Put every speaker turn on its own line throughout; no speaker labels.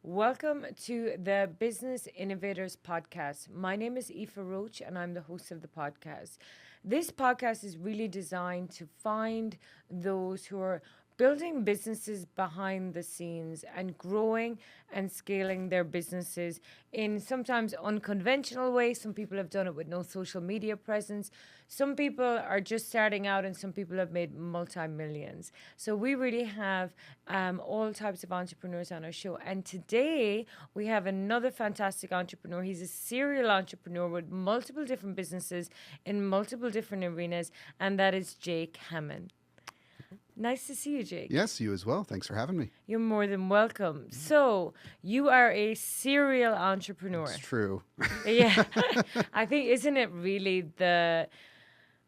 Welcome to the Business Innovators Podcast. My name is Aoife Roach and I'm the host of the podcast. This podcast is really designed to find those who are building businesses behind the scenes and growing and scaling their businesses in sometimes unconventional ways. Some people have done it with no social media presence. Some people are just starting out and some people have made multi-millions. So we really have all types of entrepreneurs on our show. And today we have another fantastic entrepreneur. He's a serial entrepreneur with multiple different businesses in multiple different arenas, and that is Jake Hamann. Nice to see you, Jake.
Yes, you as well. Thanks for having me.
You're more than welcome. So, you are a serial entrepreneur.
It's true.
Yeah. I think, isn't it really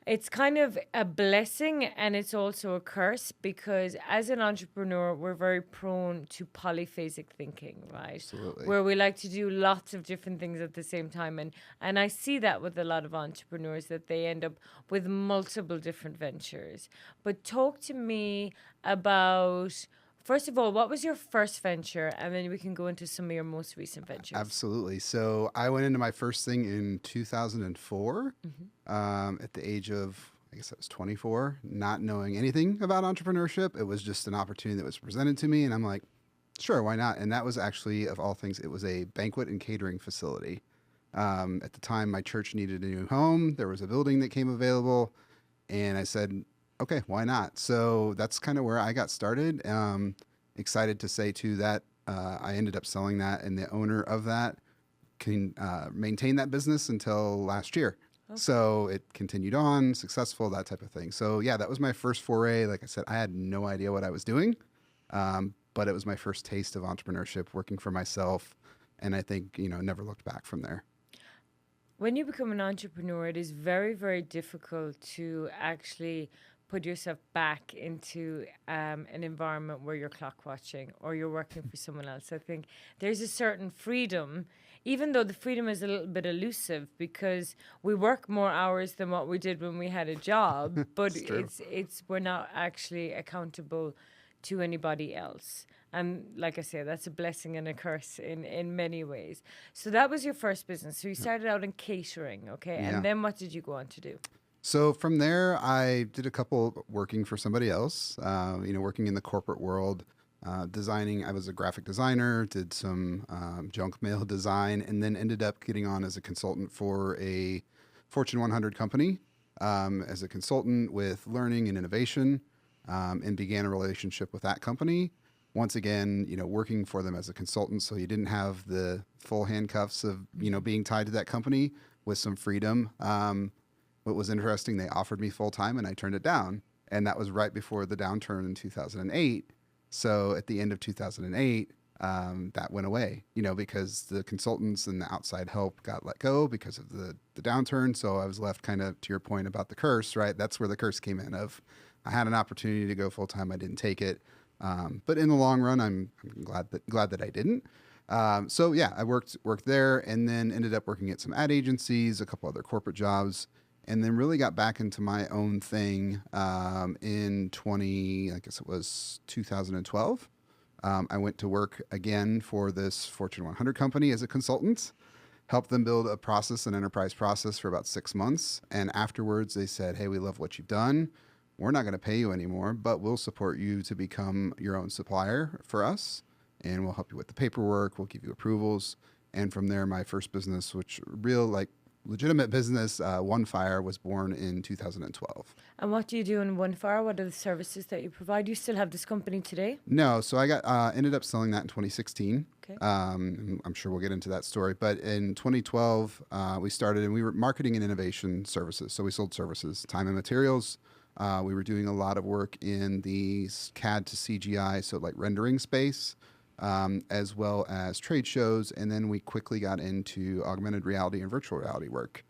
it's kind of a blessing and it's also a curse because as an entrepreneur, we're very prone to polyphasic thinking, right?
Absolutely.
Where we like to do lots of different things at the same time. And I see that with a lot of entrepreneurs that they end up with multiple different ventures. But talk to me about, first of all, what was your first venture? And then we can go into some of your most recent ventures.
Absolutely. So I went into my first thing in 2004 at the age of, I guess I was 24, not knowing anything about entrepreneurship. It was just an opportunity that was presented to me. And I'm like, sure, why not? And that was actually, of all things, it was a banquet and catering facility. At the time, my church needed a new home. There was a building that came available. And I said, okay, why not? So that's kind of where I got started. Excited to say too that I ended up selling that, and the owner of that can maintain that business until last year. Okay. So it continued on, successful, that type of thing. So yeah, that was my first foray. Like I said, I had no idea what I was doing, but it was my first taste of entrepreneurship, working for myself, and I think never looked back from there.
When you become an entrepreneur, it is very, very difficult to actually put yourself back into an environment where you're clock watching or you're working for someone else. I think there's a certain freedom, even though the freedom is a little bit elusive because we work more hours than what we did when we had a job, but it's we're not actually accountable to anybody else. And like I said, that's a blessing and a curse in many ways. So that was your first business. So you started out in catering, okay?
Yeah.
And then what did you go on to do?
So from there, I did a couple working for somebody else, working in the corporate world, designing. I was a graphic designer, did some junk mail design, and then ended up getting on as a consultant for a Fortune 100 company as a consultant with learning and innovation, and began a relationship with that company. Once again, working for them as a consultant, so you didn't have the full handcuffs of, being tied to that company with some freedom. What was interesting, they offered me full time and I turned it down. And that was right before the downturn in 2008. So at the end of 2008, that went away, because the consultants and the outside help got let go because of the downturn. So I was left kind of to your point about the curse, right? That's where the curse came in of I had an opportunity to go full time. I didn't take it. But in the long run, I'm glad that I didn't. So yeah, I worked there and then ended up working at some ad agencies, a couple other corporate jobs. And then really got back into my own thing in 2012. I went to work again for this Fortune 100 company as a consultant, helped them build a process, an enterprise process for about 6 months. And afterwards they said, hey, we love what you've done. We're not going to pay you anymore, but we'll support you to become your own supplier for us. And we'll help you with the paperwork. We'll give you approvals. And from there, my first business, which legitimate business, One Fire, was born in 2012.
And what do you do in One Fire? What are the services that you provide? You still have this company today?
No, so I got ended up selling that in 2016.
Okay.
I'm sure we'll get into that story. But in 2012, we started, and we were marketing and innovation services. So we sold services, time and materials. We were doing a lot of work in the CAD to CGI, so like rendering space. As well as trade shows. And then we quickly got into augmented reality and virtual reality work,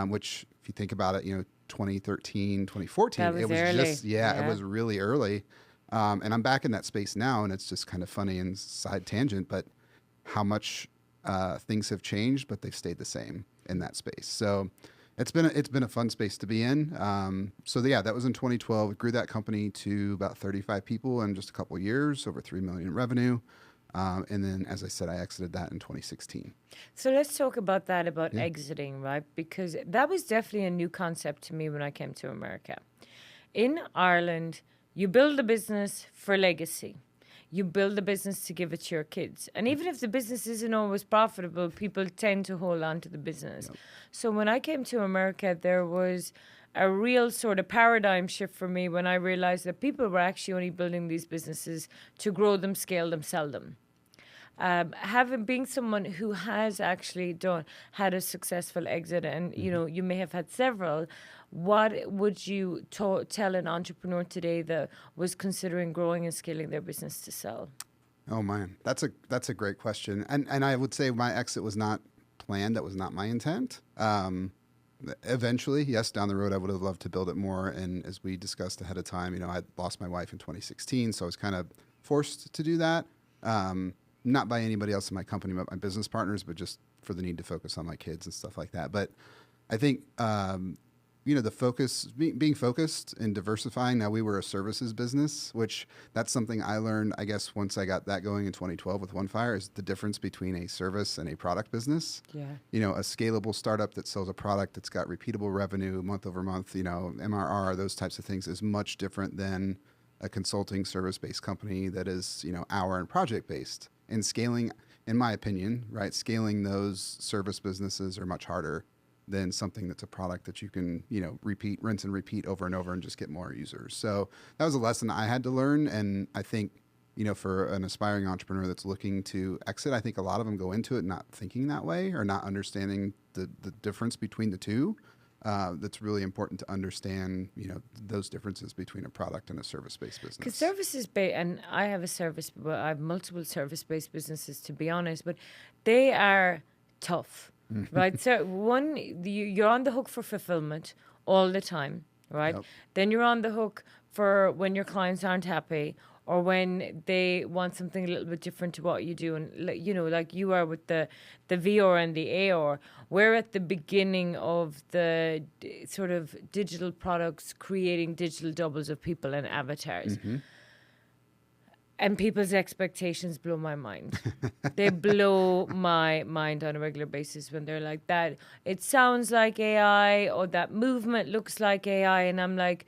which if you think about it, 2013, 2014,
it was early.
It was really early. And I'm back in that space now, and it's just kind of funny and side tangent, but how much things have changed, but they've stayed the same in that space. So it's been a fun space to be in. That was in 2012. We grew that company to about 35 people in just a couple of years, over $3 million in revenue. And then, as I said, I exited that in 2016.
So let's talk about that, about
Yeah.
exiting, right? Because that was definitely a new concept to me when I came to America. In Ireland, you build a business for legacy. You build a business to give it to your kids. And even if the business isn't always profitable, people tend to hold on to the business.
Yep.
So when I came to America, there was a real sort of paradigm shift for me when I realized that people were actually only building these businesses to grow them, scale them, sell them. Having being someone who has actually had a successful exit, and you know you may have had several, what would you tell an entrepreneur today that was considering growing and scaling their business to sell?
Oh man, that's a great question, and I would say my exit was not planned. That was not my intent. Eventually, yes, down the road, I would have loved to build it more. And as we discussed ahead of time, you know, I lost my wife in 2016, so I was kind of forced to do that. Not by anybody else in my company, but my business partners, but just for the need to focus on my kids and stuff like that. But I think, you know, the focus, being focused and diversifying. Now we were a services business, which that's something I learned, I guess, once I got that going in 2012 with OneFire, is the difference between a service and a product business.
Yeah.
You know, a scalable startup that sells a product that's got repeatable revenue month over month, you know, MRR, those types of things is much different than a consulting service-based company that is, you know, hour and project-based. And scaling, in my opinion, right, scaling those service businesses are much harder than something that's a product that you can, you know, rinse and repeat over and over and just get more users. So that was a lesson I had to learn. And I think, you know, for an aspiring entrepreneur that's looking to exit, I think a lot of them go into it not thinking that way or not understanding the difference between the two. That's really important to understand, you know, those differences between a product and a service-based business.
Because and I have I have multiple service-based businesses, to be honest, but they are tough, right? So you're on the hook for fulfillment all the time, right?
Yep.
Then you're on the hook for when your clients aren't happy or when they want something a little bit different to what you do. And, you know, like you are with the VR and the AR, we're at the beginning of the sort of digital products, creating digital doubles of people and avatars. And people's expectations blow my mind. They blow my mind on a regular basis when they're like, that it sounds like AI or that movement looks like AI. And I'm like,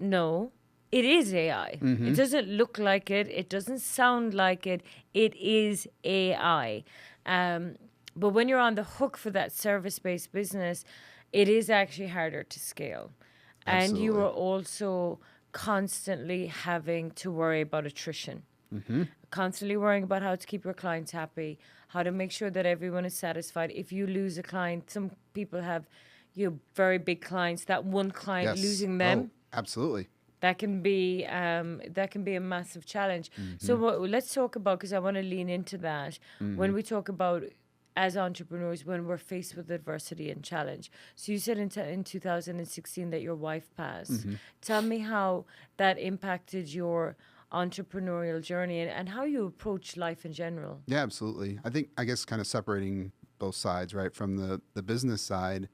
no, it is AI. It doesn't look like it. It doesn't sound like it. It is AI. But when you're on the hook for that service-based business, it is actually harder to scale. And you
Absolutely.
are also constantly having to worry about attrition. Constantly worrying about how to keep your clients happy, how to make sure that everyone is satisfied. If you lose a client, some people have, you know, very big clients. That one client,
Yes.
losing them,
Oh, absolutely.
that can be a massive challenge. So let's talk about, because I want to lean into that when we talk about as entrepreneurs when we're faced with adversity and challenge. So you said in 2016 that your wife passed. Tell me how that impacted your entrepreneurial journey and how you approach life in general.
Yeah, absolutely. I guess kind of separating both sides, right? From the business side,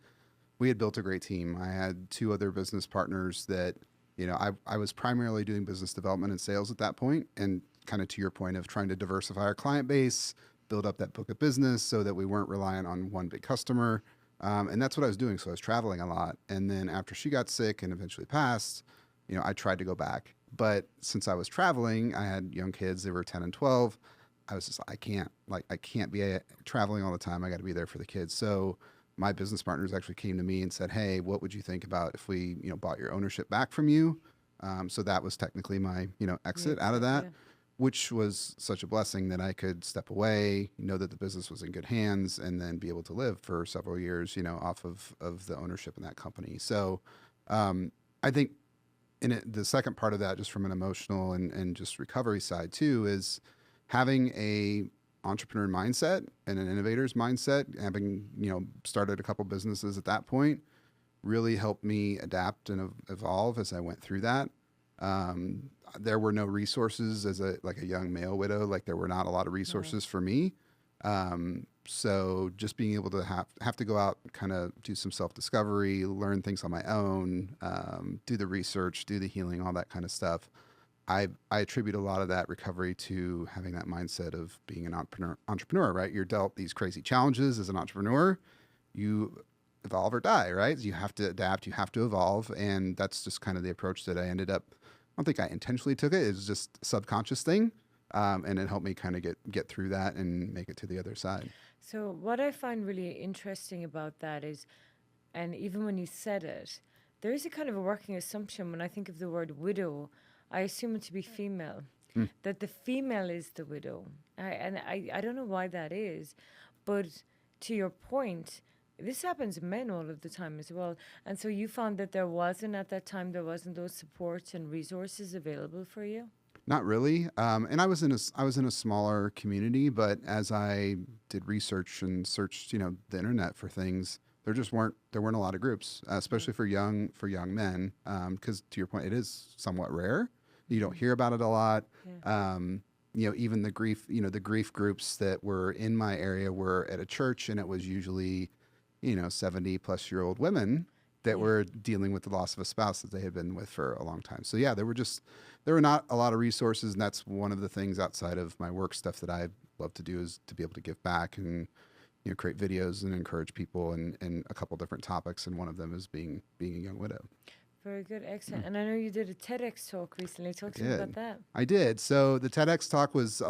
we had built a great team. I had two other business partners that, you know, I was primarily doing business development and sales at that point, and kind of to your point of trying to diversify our client base, build up that book of business so that we weren't reliant on one big customer. And that's what I was doing. So I was traveling a lot. And then after she got sick and eventually passed, you know, I tried to go back. But since I was traveling, I had young kids, they were 10 and 12. I was just, I can't be traveling all the time. I got to be there for the kids. So my business partners actually came to me and said, hey, what would you think about if we, you know, bought your ownership back from you? So that was technically my, you know, exit out of that, which was such a blessing that I could step away, know that the business was in good hands, and then be able to live for several years, you know, off of the ownership in that company. So I think the second part of that, just from an emotional and just recovery side too, is having a entrepreneur mindset and an innovator's mindset. Having, you know, started a couple businesses at that point really helped me adapt and evolve as I went through that. There were no resources as a young male widow. Like, there were not a lot of resources for me. So just being able to have to go out and kind of do some self-discovery, learn things on my own, do the research, do the healing, all that kind of stuff. I attribute a lot of that recovery to having that mindset of being an entrepreneur, right? You're dealt these crazy challenges as an entrepreneur. You evolve or die, right? You have to adapt, you have to evolve. And that's just kind of the approach that I ended up, I don't think I intentionally took it. It was just a subconscious thing. And it helped me kind of get through that and make it to the other side.
So, what I find really interesting about that is, and even when you said it, there is a kind of a working assumption when I think of the word widow, I assume it to be female,
Mm.
that the female is the widow. I don't know why that is, but to your point, this happens to men all of the time as well. And so you found that there wasn't at that time, there wasn't those supports and resources available for you?
Not really. And I was in a smaller community, but as I did research and searched, the internet for things, there weren't a lot of groups, especially for young men, because to your point, it is somewhat rare. You don't hear about it a lot.
Yeah.
Even the grief groups that were in my area were at a church, and it was usually, 70-plus-year-old women that
Yeah.
were dealing with the loss of a spouse that they had been with for a long time. So yeah, there were not a lot of resources, and that's one of the things outside of my work stuff that I love to do is to be able to give back and create videos and encourage people in a couple different topics, and one of them is being a young widow.
Very good, excellent. And I know you did a TEDx talk recently. Talk to me about
Did.
that.
I did. So the TEDx talk was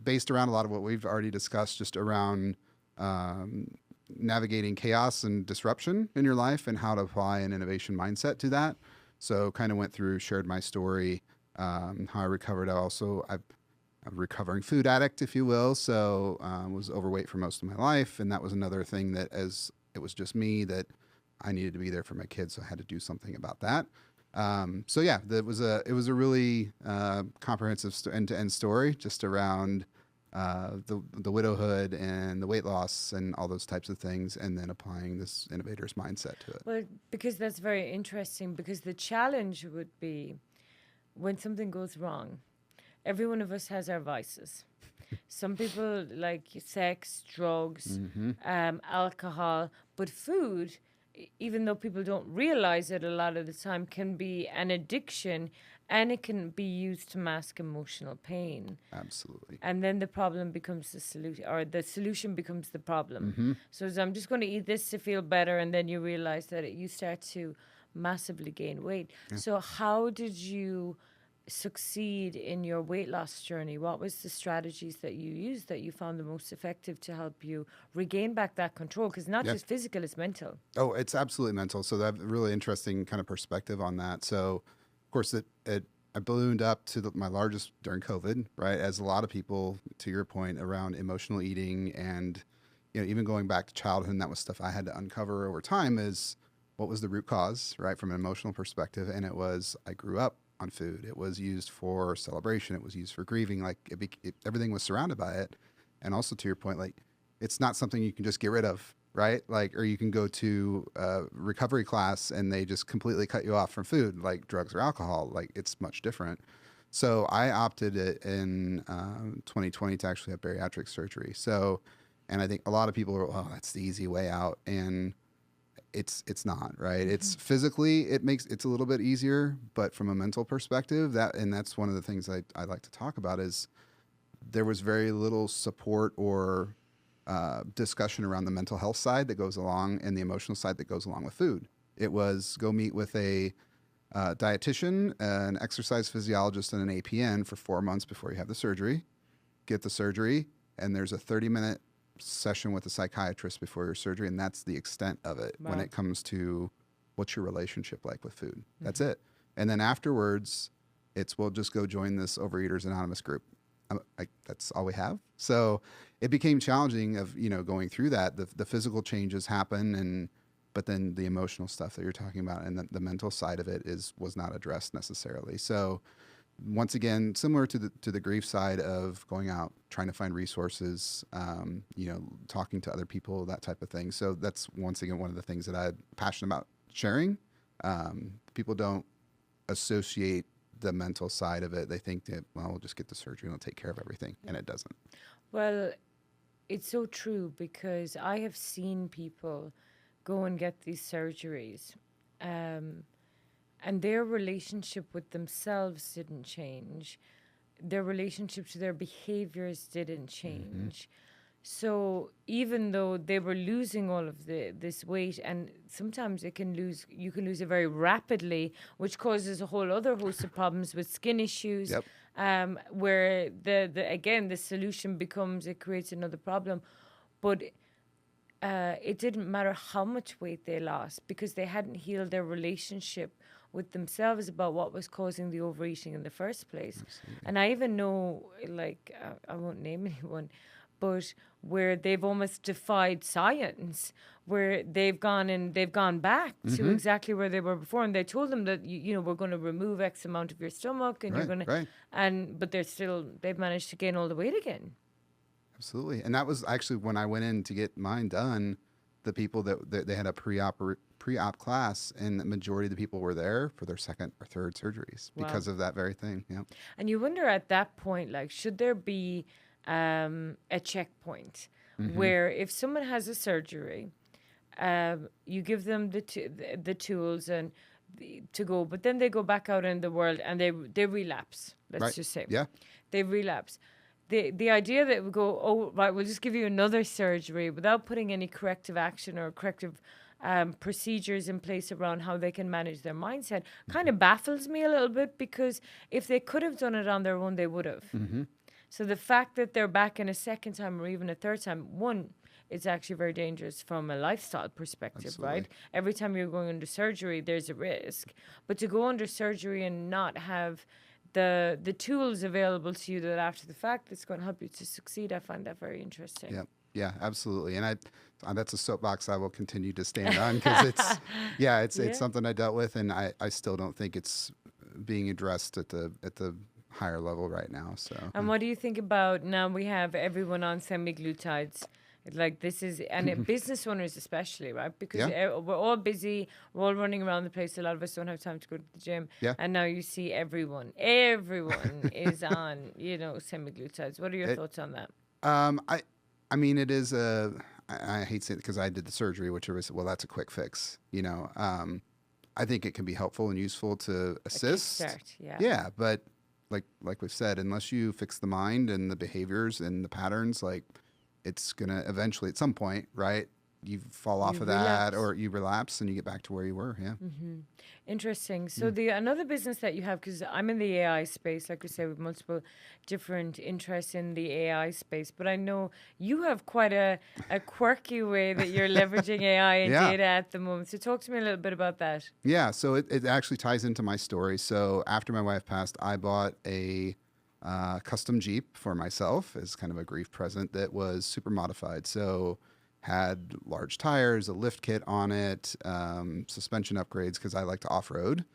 based around a lot of what we've already discussed, just around um, navigating chaos and disruption in your life and how to apply an innovation mindset to that. So kind of went through, shared my story, how I recovered. I'm a recovering food addict, if you will. So was overweight for most of my life, and that was another thing that, as it was just me, that I needed to be there for my kids, so I had to do something about that. So yeah, it was a really comprehensive end-to-end story just around the widowhood and the weight loss and all those types of things, and then applying this innovator's mindset to it.
Well, because that's very interesting, because the challenge would be when something goes wrong, every one of us has our vices. Some people like sex, drugs,
Mm-hmm.
alcohol, but food, even though people don't realize it a lot of the time, can be an addiction, and it can be used to mask emotional pain.
Absolutely.
And then the problem becomes the solution, or the solution becomes the problem.
Mm-hmm.
So I'm just going to eat this to feel better, and then you realize that you start to massively gain weight.
Yeah.
So how did you succeed in your weight loss journey? What was the strategies that you used that you found the most effective to help you regain back that control? Because not
Yeah.
just physical, it's mental.
Oh, it's absolutely mental. So that really interesting kind of perspective on that. So, of course, I ballooned up to my largest during COVID, right? As a lot of people, to your point, around emotional eating and even going back to childhood, and that was stuff I had to uncover over time. Is what was the root cause, right, from an emotional perspective? And it was I grew up on food. It was used for celebration. It was used for grieving. Like everything was surrounded by it. And also to your point, like it's not something you can just get rid of, right? Like, or you can go to a recovery class and they just completely cut you off from food, like drugs or alcohol. Like it's much different. So I opted in 2020 to actually have bariatric surgery. So, and I think a lot of people are, oh, that's the easy way out, and it's not, right. It's physically it's a little bit easier, but from a mental perspective, that's one of the things I like to talk about is there was very little support or discussion around the mental health side that goes along and the emotional side that goes along with food. It was go meet with a dietitian, an exercise physiologist, and an APN for 4 months before you have the surgery. Get the surgery, and there's a 30-minute session with a psychiatrist before your surgery, and that's the extent of it when
Wow.
it comes to what's your relationship like with food. That's it. And then afterwards, we'll just go join this Overeaters Anonymous group. That's all we have. So it became challenging of going through that. The physical changes happen, but then the emotional stuff that you're talking about and the mental side of it was not addressed necessarily. So once again, similar to the grief side of going out, trying to find resources, talking to other people, that type of thing. So that's once again one of the things that I'm passionate about sharing. People don't associate the mental side of it. They think that, well, we'll just get the surgery and it'll take care of everything, and it doesn't.
Well, it's so true, because I have seen people go and get these surgeries. and their relationship with themselves didn't change. Their relationship to their behaviors didn't
Mm-hmm.
change. So even though they were losing all of this weight, and sometimes you can lose it very rapidly, which causes a whole other host of problems with skin issues.
Yep.
Where the again the solution becomes it creates another problem, but it didn't matter how much weight they lost because they hadn't healed their relationship with themselves about what was causing the overeating in the first place.
Absolutely.
And I even know, like, I won't name anyone, but where they've almost defied science, where they've gone back to
Mm-hmm.
exactly where they were before, and they told them that you know we're going to remove X amount of your stomach, and you're
Right.
going to,
Right.
and but they've managed to gain all the weight again.
Absolutely. And that was actually when I went in to get mine done, the people that they had a pre-op class, and the majority of the people were there for their second or third surgeries
Wow.
because of that very thing. Yeah.
And you wonder at that point, like, should there be a checkpoint
Mm-hmm.
where if someone has a surgery, you give them the tools and to go, but then they go back out in the world and they relapse. Let's
Right.
just say
Yeah.
they relapse. The idea that we go, oh right, we'll just give you another surgery without putting any corrective action or corrective procedures in place around how they can manage their mindset kind of baffles me a little bit, because if they could have done it on their own, they would have.
Mm-hmm.
So the fact that they're back in a second time or even a third time, one, it's actually very dangerous from a lifestyle perspective,
Absolutely.
right? Every time you're going under surgery, there's a risk. But to go under surgery and not have the tools available to you that after the fact that's going to help you to succeed, I find that very interesting.
Yeah. Yeah, absolutely. And that's a soapbox I will continue to stand on because it's
Yeah.
something I dealt with, and I still don't think it's being addressed at the higher level right now. So
And what do you think about now we have everyone on semi-glutides? Like this is, and business owners especially, right? Because
yeah,
we're all busy, we're all running around the place. A lot of us don't have time to go to the gym.
yeah.
And now you see everyone is on, you know, semi-glutides. What are your
It
thoughts on that?
um I mean it is a I hate saying it because I did the surgery, which was well that's a quick fix. I think it can be helpful and useful to
A
assist.
kickstart, yeah.
Yeah, but like we've said, unless you fix the mind and the behaviors and the patterns, like it's gonna eventually at some point, right? You fall off
You
of that,
relapse.
or you relapse and you get back to where you were. Yeah.
Interesting. So the another business that you have, because I'm in the AI space, like we say, with multiple different interests in the AI space, but I know you have quite a quirky way that you're leveraging AI and
Yeah.
data at the moment. So talk to me a little bit about that.
Yeah. So it actually ties into my story. So after my wife passed, I bought a custom Jeep for myself as kind of a grief present that was super modified. So had large tires, a lift kit on it, suspension upgrades because I like to off road.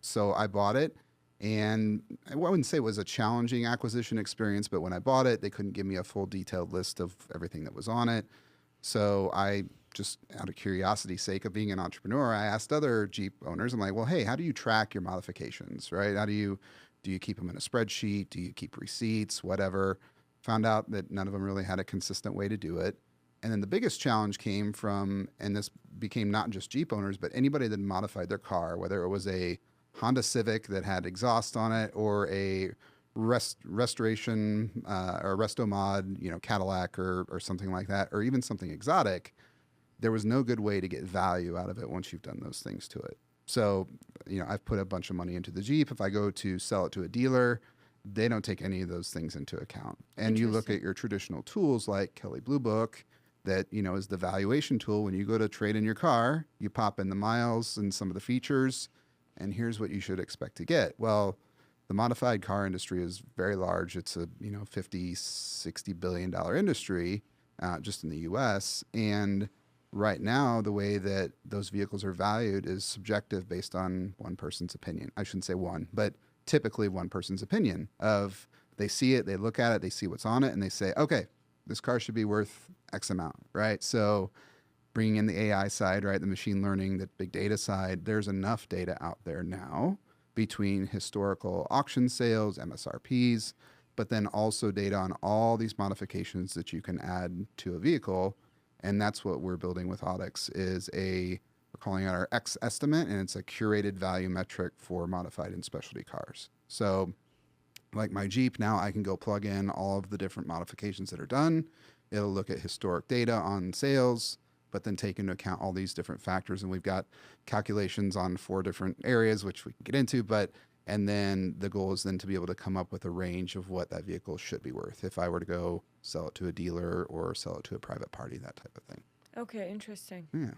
So I bought it, and I wouldn't say it was a challenging acquisition experience, but when I bought it, they couldn't give me a full detailed list of everything that was on it. So I just out of curiosity's sake of being an entrepreneur, I asked other Jeep owners, I'm like, well, hey, how do you track your modifications, right? Do you keep them in a spreadsheet? Do you keep receipts, whatever? Found out that none of them really had a consistent way to do it. And then the biggest challenge came from, and this became not just Jeep owners, but anybody that modified their car, whether it was a Honda Civic that had exhaust on it or a restoration or resto mod, Cadillac or something like that, or even something exotic, there was no good way to get value out of it once you've done those things to it. So, I've put a bunch of money into the Jeep. If I go to sell it to a dealer, they don't take any of those things into account. And you look at your traditional tools like Kelley Blue Book, that is the valuation tool. When you go to trade in your car, you pop in the miles and some of the features, and here's what you should expect to get. Well, the modified car industry is very large. It's a 50-60 billion dollar industry just in the U.S. And right now, the way that those vehicles are valued is subjective based on one person's opinion. I shouldn't say one, but typically one person's opinion of they see it, they look at it, they see what's on it, and they say, okay, this car should be worth X amount, right? So bringing in the AI side, right, the machine learning, the big data side, there's enough data out there now between historical auction sales, MSRPs, but then also data on all these modifications that you can add to a vehicle. And that's what we're building with Audix is a we're calling it our X estimate, and it's a curated value metric for modified and specialty cars. So like my Jeep, now I can go plug in all of the different modifications that are done. It'll look at historic data on sales, but then take into account all these different factors. And we've got calculations on 4 different areas, which we can get into, and then the goal is then to be able to come up with a range of what that vehicle should be worth if I were to go sell it to a dealer or sell it to a private party, that type of thing.
Okay, interesting.
Yeah.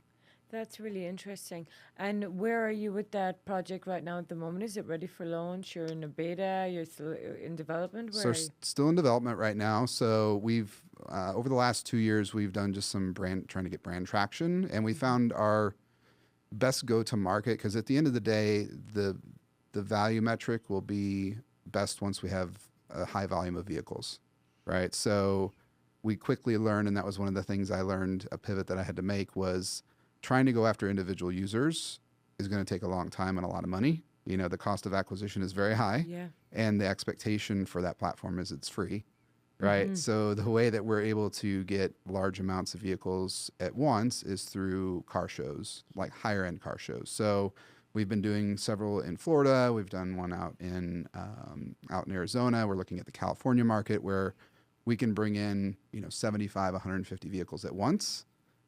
That's really interesting. And where are you with that project right now at the moment? Is it ready for launch? You're in a beta? You're still in development? Where
So
are you?
still in development right now. So we've over the last 2 years, we've done just some trying to get brand traction, and we found our best go to market, because at the end of the day, the value metric will be best once we have a high volume of vehicles, right? So we quickly learned, and that was one of the things I learned, a pivot that I had to make, was trying to go after individual users is going to take a long time and a lot of money. The cost of acquisition is very high,
Yeah.
and the expectation for that platform is it's free, right? So the way that we're able to get large amounts of vehicles at once is through car shows, like higher end car shows. So we've been doing several in Florida. We've done one out in Arizona. We're looking at the California market, where we can bring in 75, 150 vehicles at once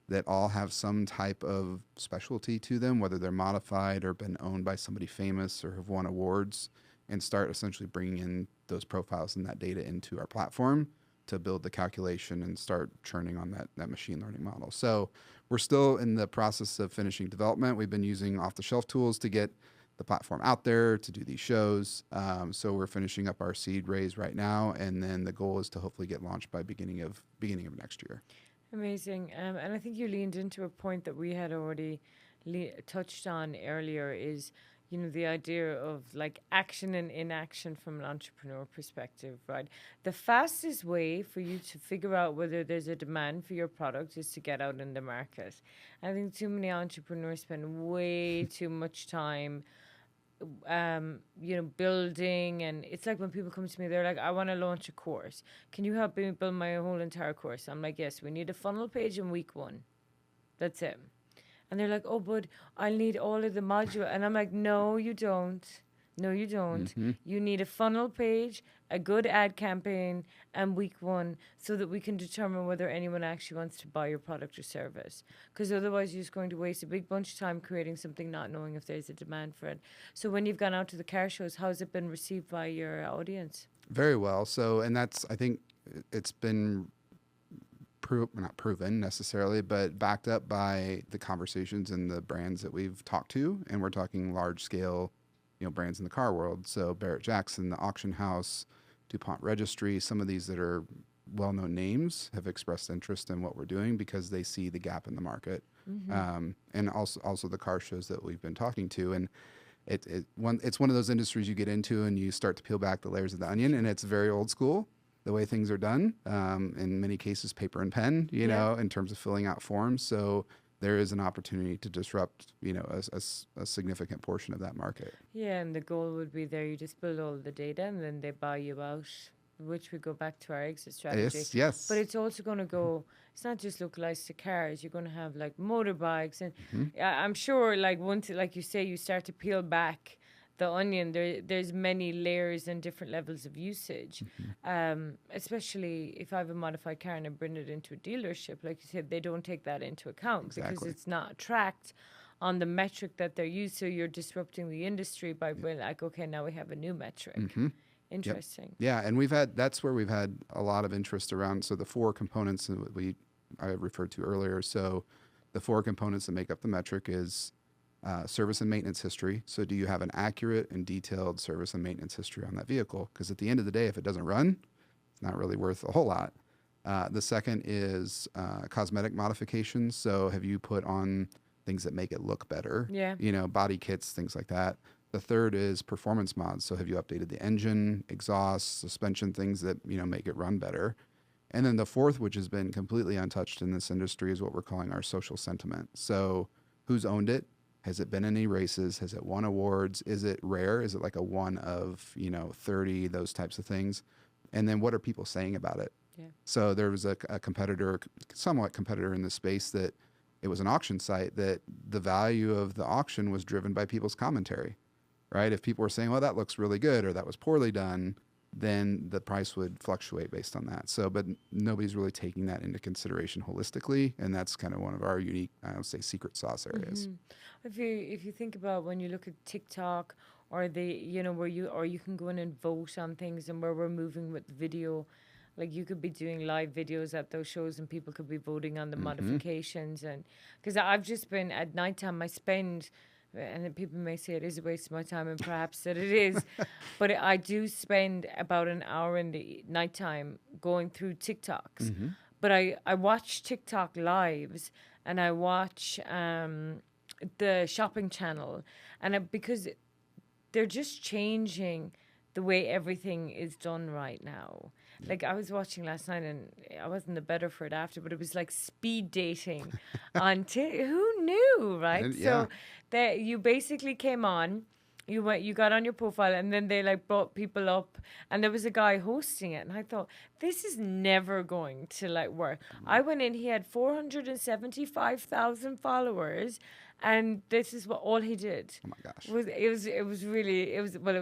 that all have some type of specialty to them, whether they're modified or been owned by somebody famous or have won awards, and start essentially bringing in those profiles and that data into our platform to build the calculation and start churning on that machine learning model. So we're still in the process of finishing development. We've been using off-the-shelf tools to get the platform out there to do these shows. So we're finishing up our seed raise right now, and then the goal is to hopefully get launched by beginning of next year.
Amazing. And I think you leaned into a point that we had already touched on earlier is, the idea of like action and inaction from an entrepreneur perspective, right? The fastest way for you to figure out whether there's a demand for your product is to get out in the market. I think too many entrepreneurs spend way too much time building, and it's like when people come to me, they're like, I want to launch a course. Can you help me build my whole entire course? I'm like, yes, we need a funnel page in week 1. That's it. And they're like, oh, but I'll need all of the module. And I'm like, no, you don't. No, you don't.
Mm-hmm.
You need a funnel page, a good ad campaign, and week 1 so that we can determine whether anyone actually wants to buy your product or service. Because otherwise, you're just going to waste a big bunch of time creating something, not knowing if there's a demand for it. So when you've gone out to the car shows, how's it been received by your audience?
Very well. So, and I think it's been not proven necessarily, but backed up by the conversations and the brands that we've talked to. And we're talking large scale, brands in the car world. So Barrett Jackson, the Auction House, DuPont Registry, some of these that are well-known names have expressed interest in what we're doing because they see the gap in the market. And also the car shows that we've been talking to. And it's one of those industries you get into and you start to peel back the layers of the onion, and it's very old school, the way things are done. In many cases, paper and pen, in terms of filling out forms. So there is an opportunity to disrupt, a significant portion of that market.
Yeah, and the goal would be there. You just build all the data, and then they buy you out, which we go back to our exit strategy.
Yes.
But it's also going to go. It's not just localized to cars. You're going to have like motorbikes, and I'm sure, like once, like you say, you start to peel back the onion. There's many layers and different levels of usage. Especially if I have a modified car and I bring it into a dealership, like you said, they don't take that into account because it's not tracked on the metric that they're used. So you're disrupting the industry by being like, okay, now we have a new metric. Interesting.
Yep. Yeah, and that's where we've had a lot of interest around. So the 4 components that I referred to earlier. So the 4 components that make up the metric is service and maintenance history. So do you have an accurate and detailed service and maintenance history on that vehicle? Because at the end of the day, if it doesn't run, it's not really worth a whole lot. The second is cosmetic modifications. So have you put on things that make it look better?
Yeah.
Body kits, things like that. The third is performance mods. So have you updated the engine, exhaust, suspension, things that, make it run better? And then the fourth, which has been completely untouched in this industry, is what we're calling our social sentiment. So who's owned it? Has it been in any races? Has it won awards? Is it rare? Is it like a 1 of, 30, those types of things? And then what are people saying about it?
Yeah.
So there was a competitor, somewhat competitor in the space that it was an auction site, that the value of the auction was driven by people's commentary, right? If people were saying, well, that looks really good, or that was poorly done, then the price would fluctuate based on that. So, but nobody's really taking that into consideration holistically. And that's kind of one of our unique, I would say, secret sauce areas.
If you think about when you look at TikTok or where you can go in and vote on things, and where we're moving with video, like you could be doing live videos at those shows and people could be voting on the modifications. And because I've just been at nighttime, I spend, and then people may say it is a waste of my time, and perhaps that it is, but I do spend about an hour in the nighttime going through TikToks. But I watch TikTok lives, and I watch the shopping channel, and because they're just changing the way everything is done right now. Like I was watching last night, and I wasn't the better for it after, but it was like speed dating on who knew, right?
And, yeah.
So that you basically came on, you got on your profile, and then they like brought people up, and there was a guy hosting it, and I thought this is never going to like work. I went in, he had 475,000 followers, and this is what all he did.
Oh my gosh.
It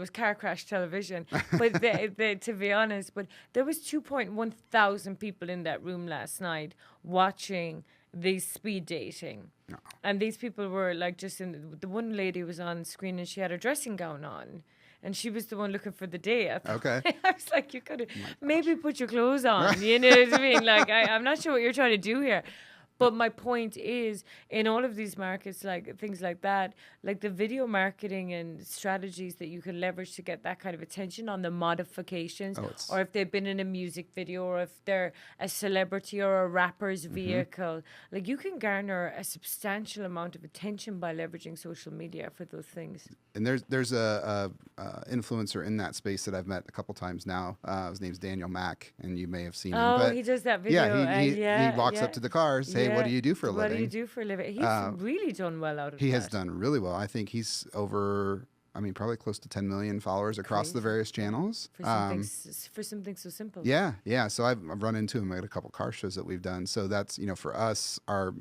was car crash television, but to be honest, but there was 2.1 thousand people in that room last night watching these speed dating.
No.
And these people were like just the one lady was on screen, and she had her dressing gown on, and she was the one looking for the date.
Okay.
I was like, you could maybe put your clothes on. You know what I mean? Like, I'm not sure what you're trying to do here. But my point is, in all of these markets, like things like that, like the video marketing and strategies that you can leverage to get that kind of attention on the modifications, or if they've been in a music video, or if they're a celebrity or a rapper's vehicle, like you can garner a substantial amount of attention by leveraging social media for those things.
And there's a influencer in that space that I've met a couple times now. His name's Daniel Mack, and you may have seen him.
Oh, he does that video.
Yeah, he walks up to the cars. Hey, what do you do for a living?
What do you do for a living? He's really done well out of it.
He has done really well. I think he's over, probably close to 10 million followers across the various channels.
For something so simple.
Yeah, yeah. So I've run into him at a couple car shows that we've done. So that's, for us, our,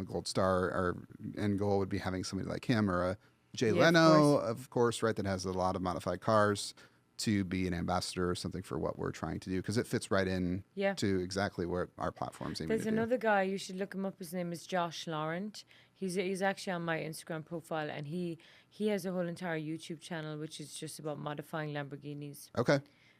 gold star, our end goal would be having somebody like him, or a Jay Leno, of course, right, that has a lot of modified cars, to be an ambassador or something for what we're trying to do, because it fits right in to exactly where our platform's aiming to do.
There's another guy, you should look him up. His name is Josh Laurent. He's actually on my Instagram profile, and he has a whole entire YouTube channel which is just about modifying Lamborghinis.
Okay.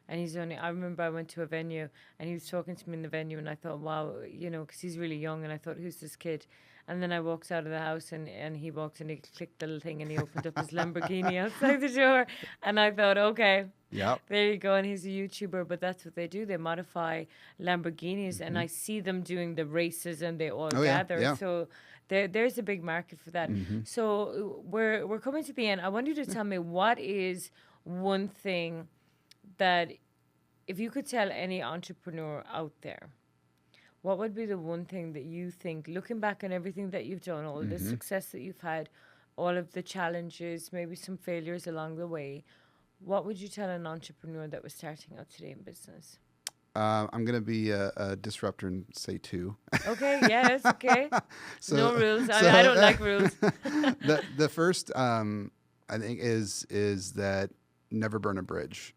And I remember I went to a venue, and he was talking to me in the venue, and I thought, wow, because he's really young, and I thought, who's this kid? And then I walked out of the house, and he walked, and he clicked the little thing, and he opened up his Lamborghini outside the door. And I thought, okay, there you go. And he's a YouTuber, but that's what they do. They modify Lamborghinis, and I see them doing the races, and they all gather.
Yeah.
So there's a big market for that. So we're coming to the end. I want you to tell me, what is one thing that, if you could tell any entrepreneur out there, what would be the one thing that you think, looking back on everything that you've done, all the success that you've had, all of the challenges, maybe some failures along the way, what would you tell an entrepreneur that was starting out today in business?
I'm going to be a disruptor and say 2.
Okay, yeah, that's okay. No rules. I don't like rules.
The first, I think, is that never burn a bridge.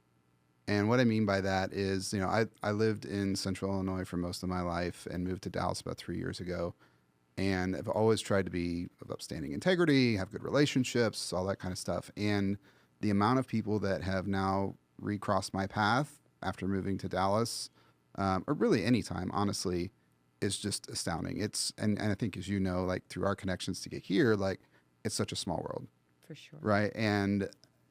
And what I mean by that is, I lived in Central Illinois for most of my life and moved to Dallas about 3 years ago. And I've always tried to be of upstanding integrity, have good relationships, all that kind of stuff. And the amount of people that have now recrossed my path after moving to Dallas, or really any time, honestly, is just astounding. And I think, as you know, like through our connections to get here, like it's such a small world.
For sure.
Right. And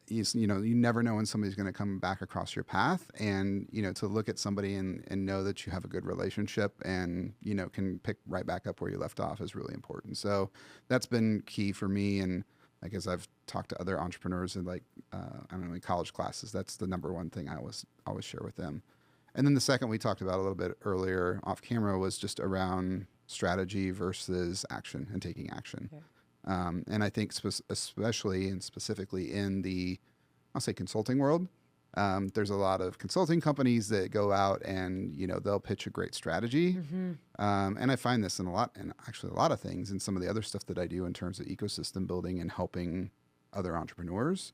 you never know when somebody's going to come back across your path, and, to look at somebody and know that you have a good relationship and, can pick right back up where you left off is really important. So that's been key for me. And like, as I've talked to other entrepreneurs in in college classes, that's the number one thing I always share with them. And then the second we talked about a little bit earlier off camera was just around strategy versus action and taking action. Okay. And I think especially and specifically in the, I'll say, consulting world, There's a lot of consulting companies that go out and, they'll pitch a great strategy. And I find this in actually a lot of things, and some of the other stuff that I do in terms of ecosystem building and helping other entrepreneurs.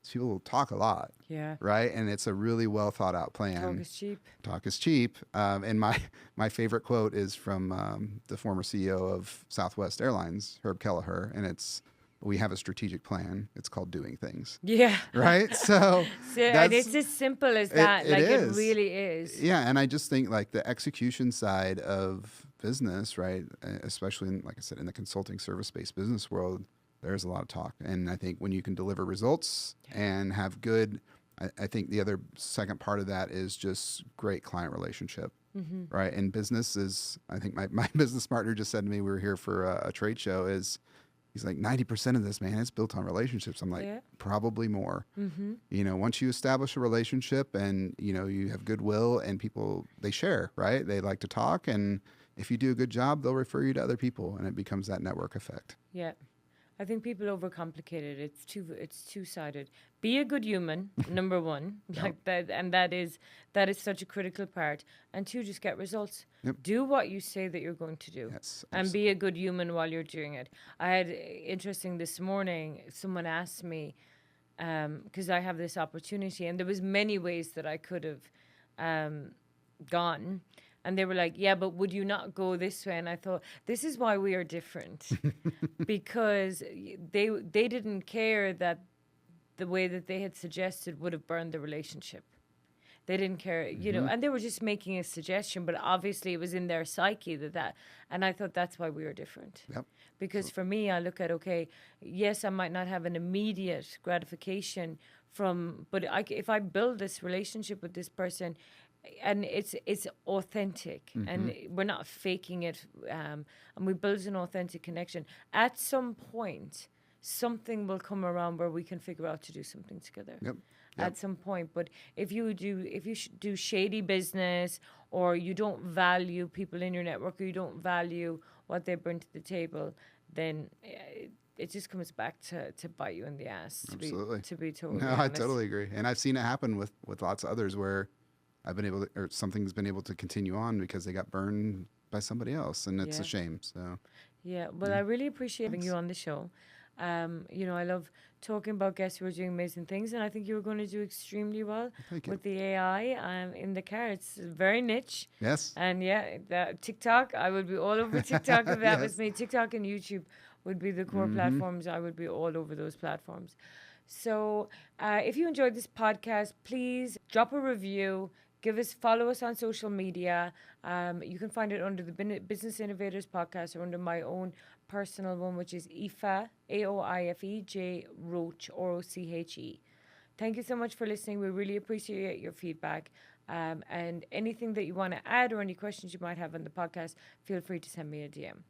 People will talk a lot.
Yeah.
Right. And it's a really well thought out plan.
Talk is cheap.
Talk is cheap. And my favorite quote is from the former CEO of Southwest Airlines, Herb Kelleher. And we have a strategic plan. It's called doing things.
Yeah.
Right. So
and it's as simple as that. It really is.
Yeah. And I just think like the execution side of business, right, especially in, like I said, in the consulting service-based business world, there's a lot of talk. And I think when you can deliver results and have good, I think the other second part of that is just great client relationship, right? And business is, I think my business partner just said to me, we were here for a trade show, he's like, 90% of this, man, it's built on relationships. I'm like, probably more. Once you establish a relationship and, you have goodwill and people, they share, right? They like to talk. And if you do a good job, they'll refer you to other people and it becomes that network effect.
Yeah. I think people overcomplicate it. It's two-sided. Be a good human, number one, like that, and that is such a critical part. And two, just get results.
Yep.
Do what you say that you're going to do, and be a good human while you're doing it. I had interesting this morning. Someone asked me because I have this opportunity, and there was many ways that I could have gone. And they were like, yeah, but would you not go this way? And I thought, this is why we are different. Because they didn't care that the way that they had suggested would have burned the relationship. They didn't care, and they were just making a suggestion, but obviously it was in their psyche that. And I thought that's why we are different.
Yep.
Because for me, I look at, okay, yes, I might not have an immediate gratification but if I build this relationship with this person, and it's authentic, and we're not faking it, and we build an authentic connection. At some point, something will come around where we can figure out to do something together.
Yep.
At some point. But if you do shady business, or you don't value people in your network, or you don't value what they bring to the table, then it just comes back to bite you in the ass.
Absolutely.
To be totally
No,
honest.
I totally agree. And I've seen it happen with lots of others where I've been able to, or something's been able to continue on because they got burned by somebody else, and it's a shame. So,
yeah. Well, I really appreciate having you on the show. I love talking about guests who are doing amazing things, and I think you're going to do extremely well with the AI in the car. It's very niche.
Yes.
And TikTok, I would be all over TikTok if that was me. TikTok and YouTube would be the core platforms. I would be all over those platforms. So if you enjoyed this podcast, please drop a review. Follow us on social media. You can find it under the Business Innovators Podcast or under my own personal one, which is Aoife, Aoife, J Roche, Roche. Thank you so much for listening. We really appreciate your feedback. And anything that you want to add or any questions you might have on the podcast, feel free to send me a DM.